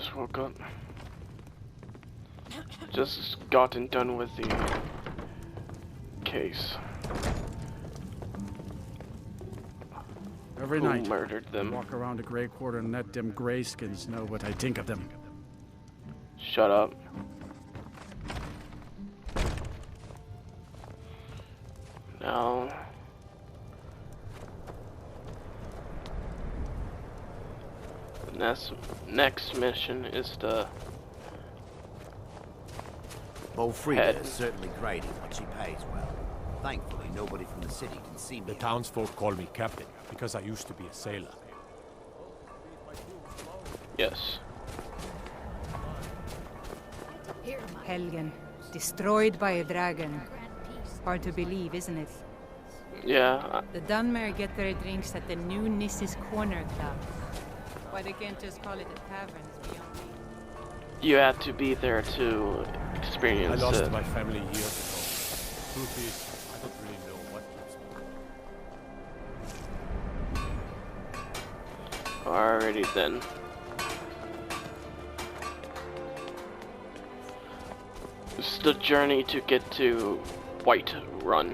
just woke up. Just gotten done with the case. Every Who night, murdered them? I walk around the Grey Quarter and let them greyskins know what I think of them. Shut up. Now... Next mission is to... Frida is certainly great at what she pays well. Thankfully, nobody from the city can see me. The townsfolk call me captain, because I used to be a sailor. Yes. Helgen, destroyed by a dragon. Hard to believe, isn't it? Yeah. The Dunmer get their drinks at the new Nissa's Corner Club. Why they can't just call it a tavern is beyond me. You had to be there to experience I lost it. my family years ago. Truth is, I don't really know what keeps me. Alrighty then. This is the journey to get to White Run.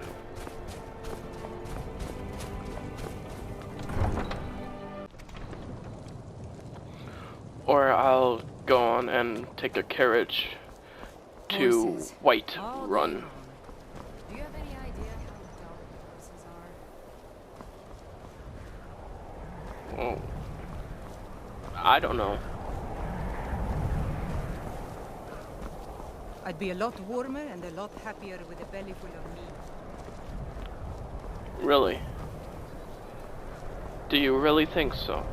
Or I'll go on and take a carriage to Horses. White All day Run. long. Do you have any idea how dull horses are? Oh. I don't know. I'd be a lot warmer and a lot happier with a belly full of meat. Really? Do you really think so?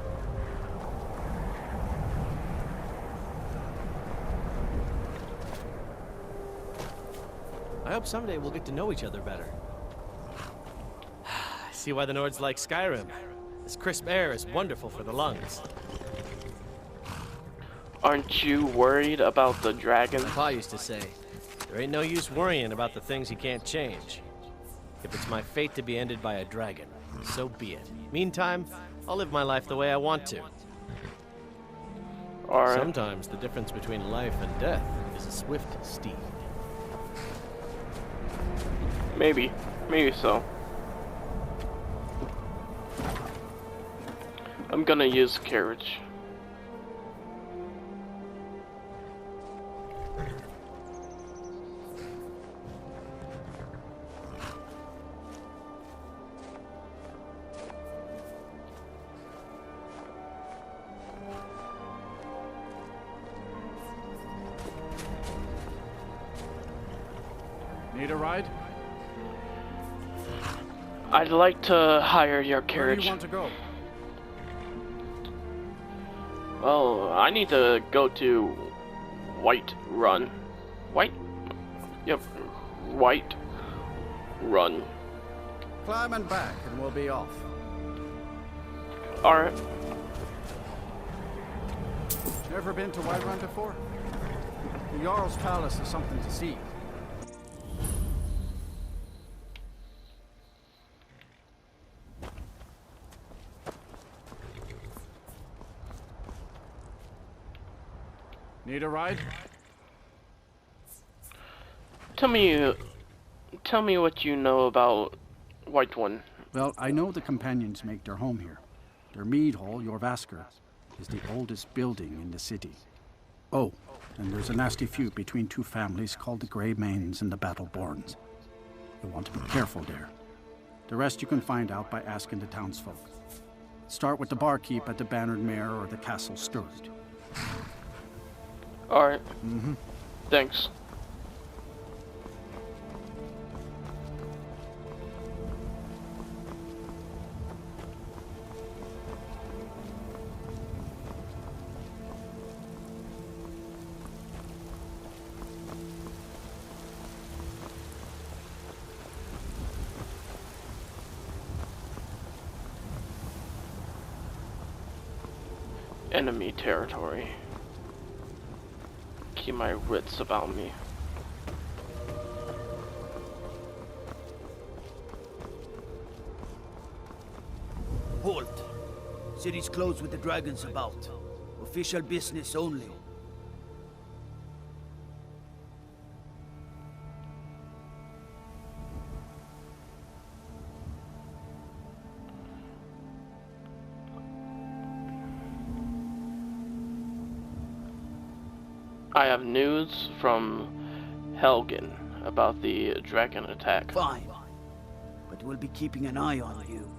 I hope someday we'll get to know each other better. See why the Nords like Skyrim. This crisp air is wonderful for the lungs. Aren't you worried about the dragon? My pa used to say, there ain't no use worrying about the things you can't change. If it's my fate to be ended by a dragon, so be it. Meantime, I'll live my life the way I want to. Alright. Sometimes the difference between life and death is a swift steed. Maybe. Maybe so. I'm gonna use carriage. Need a ride? I'd like to hire your Where do carriage. you want to go? Well, I need to go to White Run. White? Yep. White Run. Climb and back and we'll be off. Alright. Never been to White Run before? The Jarl's Palace is something to see. Need a ride? Tell me what you know about White One. Well, I know the companions make their home here. Their mead hall, Jorvaskr, is the oldest building in the city. Oh, and there's a nasty feud between two families called the Grey Mains and the Battleborns. You'll want to be careful there. The rest you can find out by asking the townsfolk. Start with the barkeep at the Bannered Mare or the Castle Stirred. Alright. Thanks. Enemy territory. Keep my wits about me. Halt! City's closed with the dragons about. Official business only. I have news from Helgen about the dragon attack. Fine. But we'll be keeping an eye on you.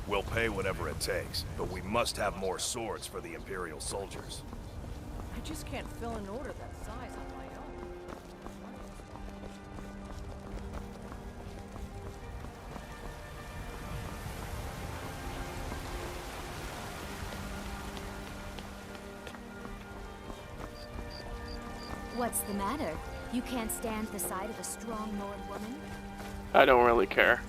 We'll pay whatever it takes, but we must have more swords for the Imperial soldiers. I just can't fill an order that size on my own. What's the matter? You can't stand the sight of a strong Lord woman? I don't really care.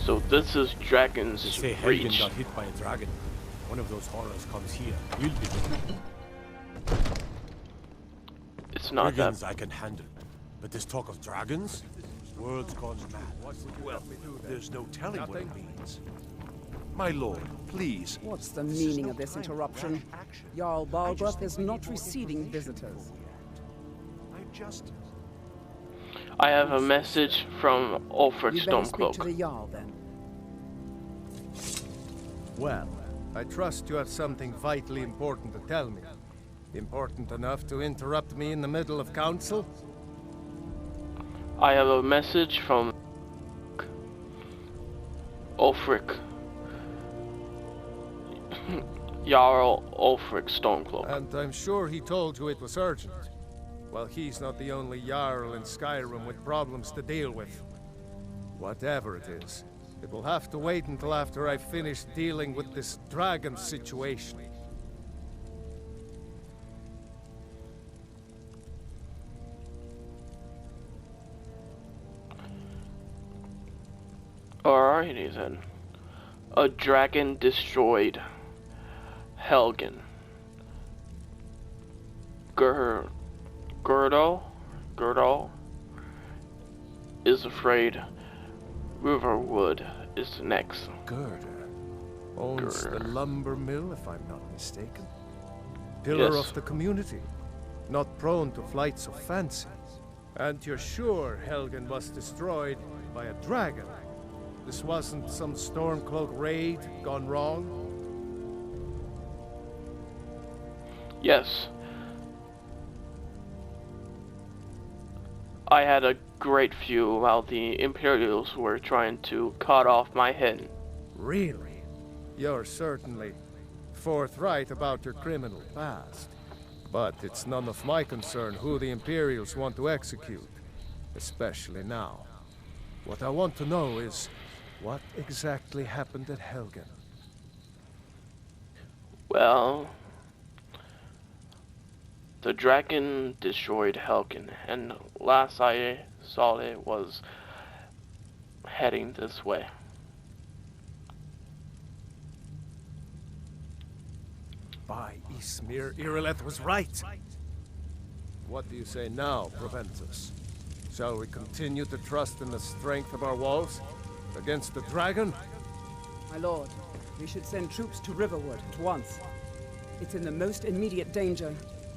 So this is Dragon's They say Helgen Reach. got hit by a dragon. One of those horrors comes here. We'll be there. It's not that. Brigands I can handle. But this talk of dragons? World's gone mad. Well, there's no telling what it means. My lord, please. What's the meaning of this interruption? Jarl Balgruth is not receiving visitors. I have a message from Ulfric You better speak to Stormcloak. the Jarl then. Well, I trust you have something vitally important to tell me. Important enough to interrupt me in the middle of council? I have a message from Ulfric. Jarl Ulfric Stormcloak. And I'm sure he told you it was urgent. Well, he's not the only Jarl in Skyrim with problems to deal with. Whatever it is, it will have to wait until after I've finished dealing with this dragon situation. Alrighty then. A dragon destroyed Helgen. Girdle is afraid Riverwood is next. Girder owns Girder. the lumber mill, if I'm not mistaken. Pillar Yes. of the community, not prone to flights of fancy. And you're sure Helgen was destroyed by a dragon? This wasn't some Stormcloak raid gone wrong? Yes. I had a great view while the Imperials were trying to cut off my head. Really? You're certainly forthright about your criminal past. But it's none of my concern who the Imperials want to execute, especially now. What I want to know is, what exactly happened at Helgen? Well, the dragon destroyed Helgen, and last I saw it was heading this way. By Ysmir, Irileth was right. What do you say now, Proventus? Shall we continue to trust in the strength of our walls against the dragon? My lord, we should send troops to Riverwood at once. It's in the most immediate danger.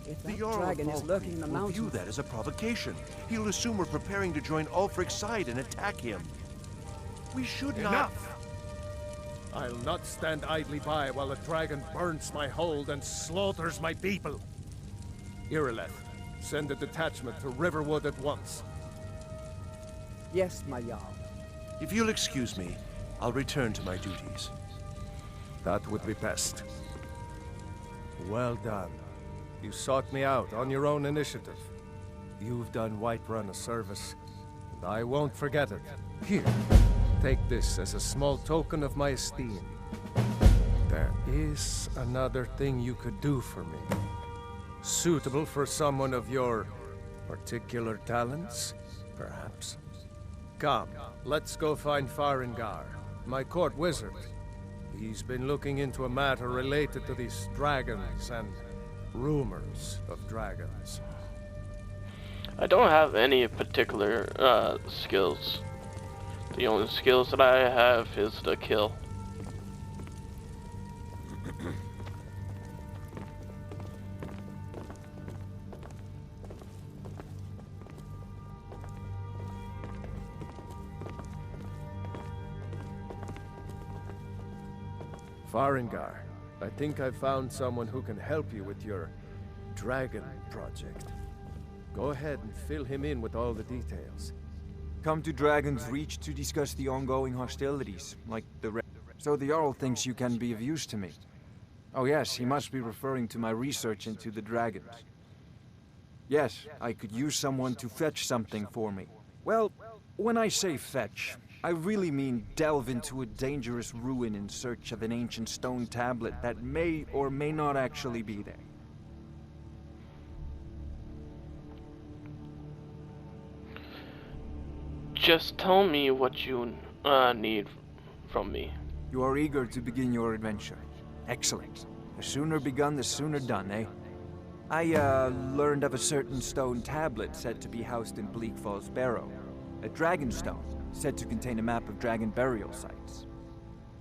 If that dragon is lurking in the will view mountains... that as a provocation. He'll assume we're preparing to join Ulfric's side and attack him. We should not... Enough! I'll not stand idly by while the dragon burns my hold and slaughters my people. Irileth, send a detachment to Riverwood at once. Yes, my Jarl. If you'll excuse me, I'll return to my duties. That would be best. Well done. You sought me out on your own initiative. You've done Whiterun a service, and I won't forget it. Here, take this as a small token of my esteem. There is another thing you could do for me. Suitable for someone of your particular talents, perhaps. Come, let's go find Farengar, my court wizard. He's been looking into a matter related to these dragons and rumors of dragons. I don't have any particular skills. The only skills that I have is the kill. Farengar, I think I've found someone who can help you with your dragon project. Go ahead and fill him in with all the details. Come to Dragon's Reach to discuss the ongoing hostilities, like the so the Jarl thinks you can be of use to me. Oh yes, he must be referring to my research into the dragons. Yes, I could use someone to fetch something for me. Well, when I say fetch, I really mean delve into a dangerous ruin in search of an ancient stone tablet that may or may not actually be there. Just tell me what you need from me. You are eager to begin your adventure. Excellent. The sooner begun, the sooner done, eh? I, learned of a certain stone tablet said to be housed in Bleak Falls Barrow. A dragon stone, said to contain a map of dragon burial sites.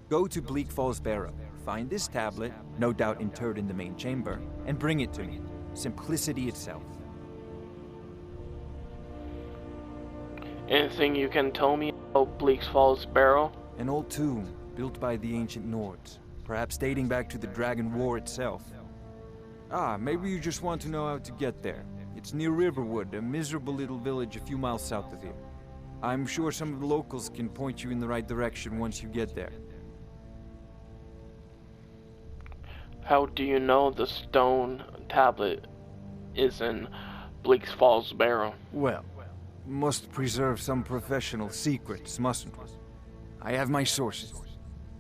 Go to Bleak Falls Barrow, find this tablet, no doubt interred in the main chamber, and bring it to me. Simplicity itself. Anything you can tell me about Bleak Falls Barrow? An old tomb, built by the ancient Nords, perhaps dating back to the Dragon War itself. Ah, maybe you just want to know how to get there. It's near Riverwood, a miserable little village a few miles south of here. I'm sure some of the locals can point you in the right direction once you get there. How do you know the stone tablet is in Bleak Falls Barrow? Well, must preserve some professional secrets, mustn't we? I have my sources.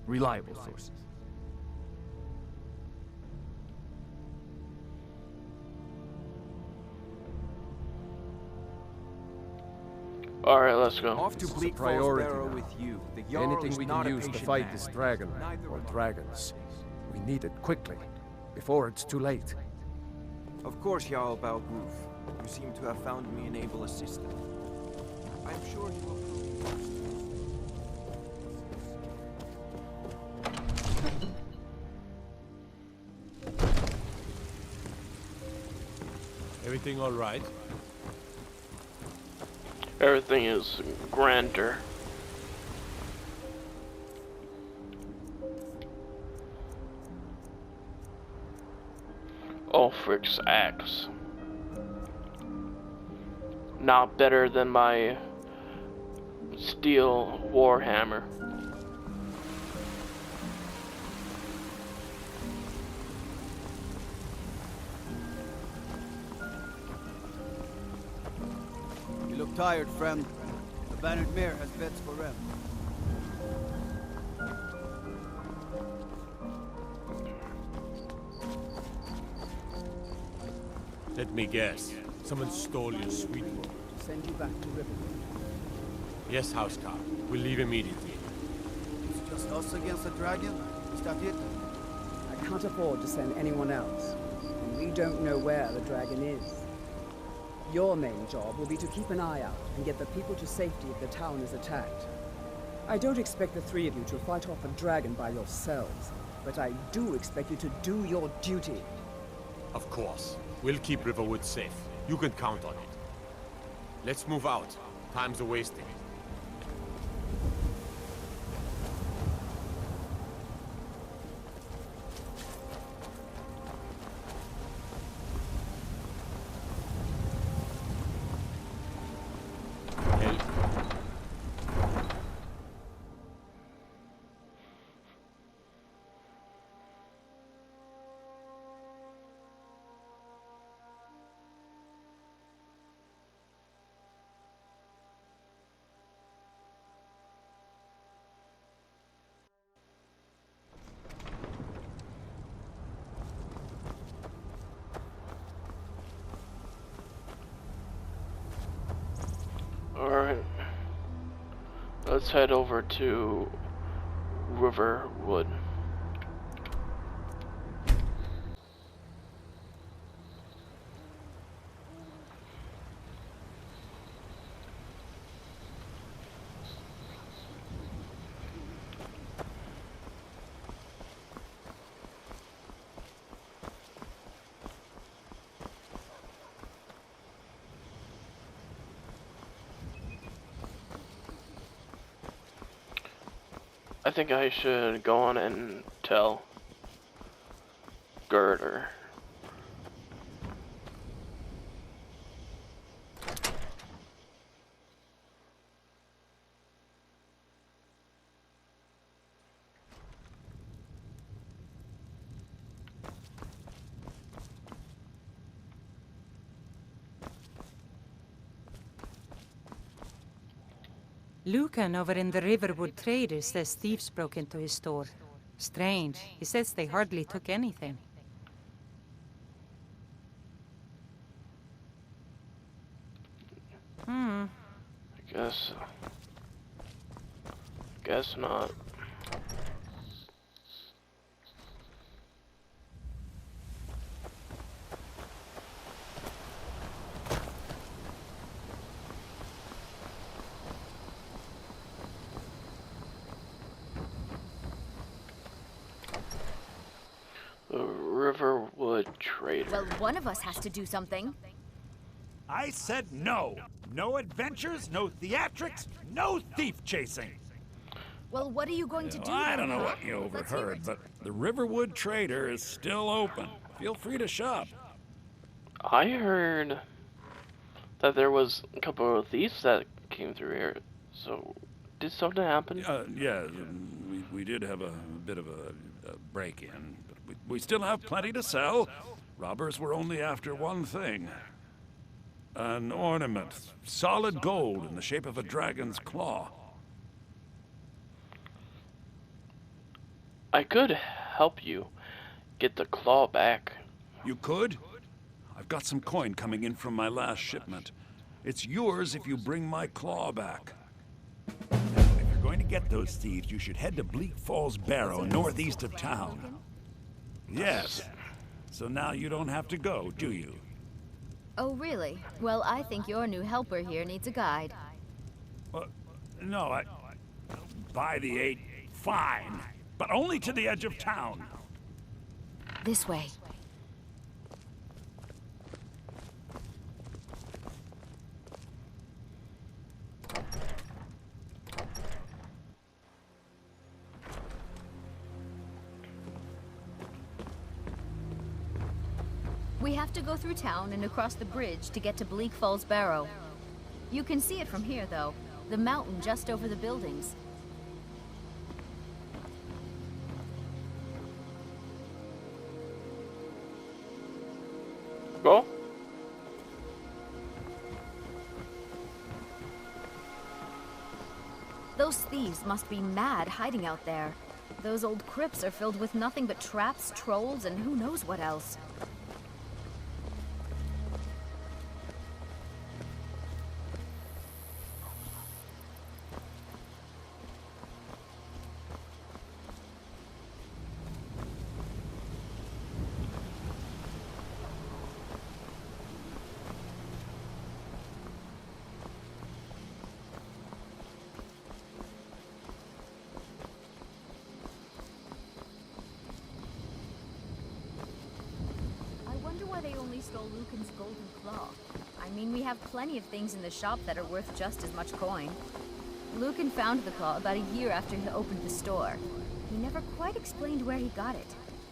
Reliable sources. Alright, let's go. Off to Bleak Falls Barrow with you. The Jarl Anything is we not can a use to patient fight man. this dragon, or dragons. We need it quickly, before it's too late. Of course, Jarl Balgruf. You seem to have found me an able assistant. I'm sure he will prove you. Everything all right? Everything is grander. Ulfric's axe. Not better than my steel warhammer. You look tired, friend. The Bannered Mare has beds for rest. Let me guess. Someone stole your sweet book. To send you back to Riverwood. Yes, Housecarl. We'll leave immediately. It's just us against the dragon? Is that it? I can't afford to send anyone else. And we don't know where the dragon is. Your main job will be to keep an eye out and get the people to safety if the town is attacked. I don't expect the three of you to fight off a dragon by yourselves, but I do expect you to do your duty. Of course. We'll keep Riverwood safe. You can count on it. Let's move out. Time's a-wasting. Alright. Let's head over to Riverwood. I think I should go on and tell. Girder. Lucan over in the Riverwood Traders says thieves broke into his store. Strange. He says they hardly took anything. Guess not. The Riverwood Trader. Well, one of us has to do something. I said no. No adventures, no theatrics, no thief chasing. Well, what are you going to do? I don't know what you overheard, but the Riverwood Trader is still open. Feel free to shop. I heard that there was a couple of thieves that came through here. So, did something happen? Yeah, we did have a bit of a break-in, but we still have plenty to sell. Robbers were only after one thing. An ornament, solid gold in the shape of a dragon's claw. I could help you get the claw back. You could? I've got some coin coming in from my last shipment. It's yours if you bring my claw back. Now, if you're going to get those thieves, you should head to Bleak Falls Barrow, northeast of town. Yes. So now you don't have to go, do you? Oh, really? Well, I think your new helper here needs a guide. No, by the 8, fine. But only to the edge of town. This way. We have to go through town and across the bridge to get to Bleak Falls Barrow. You can see it from here, though. The mountain just over the buildings. Go. Those thieves must be mad hiding out there. Those old crypts are filled with nothing but traps, trolls, and who knows what else. They only stole Lucan's golden claw. I mean, we have plenty of things in the shop that are worth just as much coin. Lucan found the claw about a year after he opened the store. He never quite explained where he got it.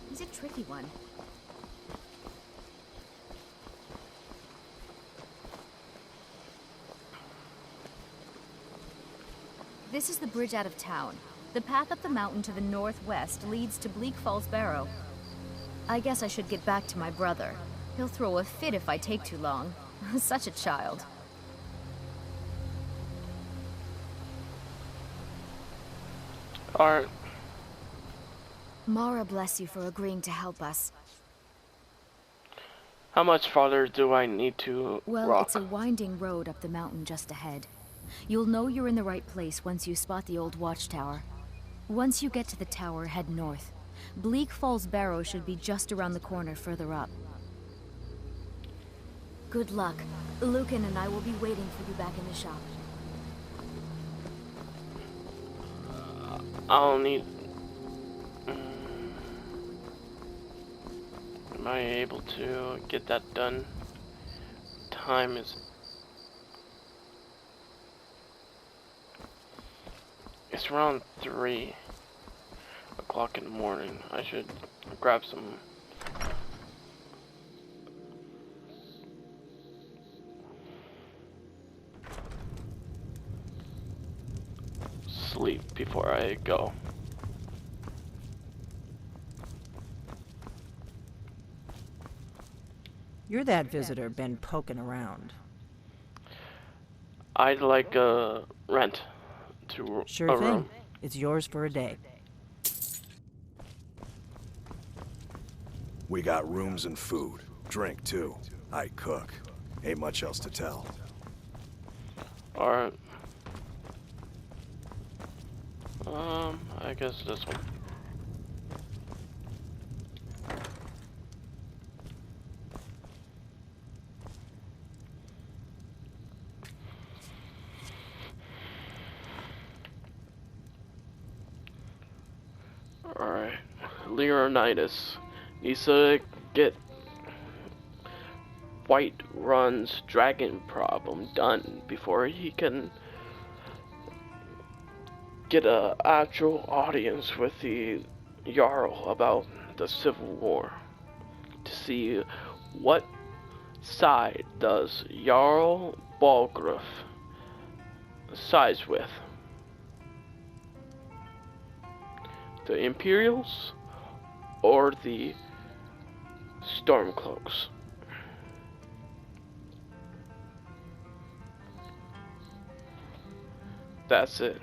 He's a tricky one. This is the bridge out of town. The path up the mountain to the northwest leads to Bleak Falls Barrow. I guess I should get back to my brother. He'll throw a fit if I take too long. Such a child. Alright. Mara bless you for agreeing to help us. How much farther do I need to walk? It's a winding road up the mountain just ahead. You'll know you're in the right place once you spot the old watchtower. Once you get to the tower, head north. Bleak Falls Barrow should be just around the corner further up. Good luck. Lucan and I will be waiting for you back in the shop. I'll need... Am I able to get that done? Time is... It's around 3 o'clock. o'clock in the morning. I should grab some sleep before I go. You're that visitor been poking around. I'd like a rent to Sure a thing. room. It's yours for a day. We got rooms and food. Drink, too. I cook. Ain't much else to tell. Alright. I guess this one. Alright. Leonidas needs to get Whiterun's dragon problem done before he can get an actual audience with the Jarl about the Civil War. To see what side does Jarl Balgruuf sides with. The Imperials or the Stormcloaks. That's it.